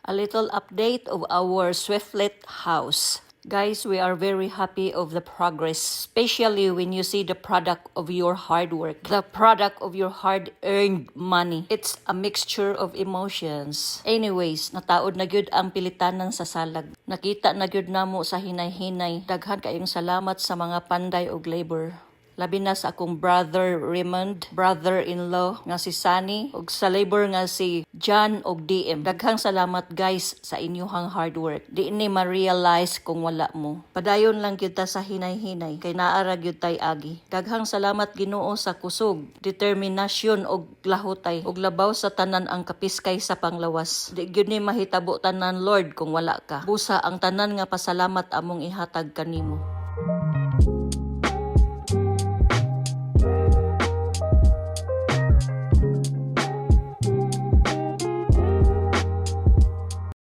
A little update of our Swiftlet house. Guys, we are very happy of the progress, especially when you see the product of your hard work, the product of your hard-earned money. It's a mixture of emotions. Anyways, nataod na gyud ang pilitanan sa salag. Nakita na gyud namo sa hinay-hinay. Daghan kayong salamat sa mga panday og labor. Labi na sa akong brother Raymond, brother-in-law nga si Sunny, ug sa labor nga si John og DM. Daghang salamat guys sa inyong hard work. Di ni ma-realize kung wala mo. Padayon lang gyud ta sa hinay-hinay, kay naara gyud tay agi. Daghang salamat Ginoo sa kusog, determinasyon og lahutay, ug labaw sa tanan ang kapiskay sa panglawas. Di gyud ni mahitabo tanan Lord kung wala ka. Busa ang tanan nga pasalamat among ihatag kanimo.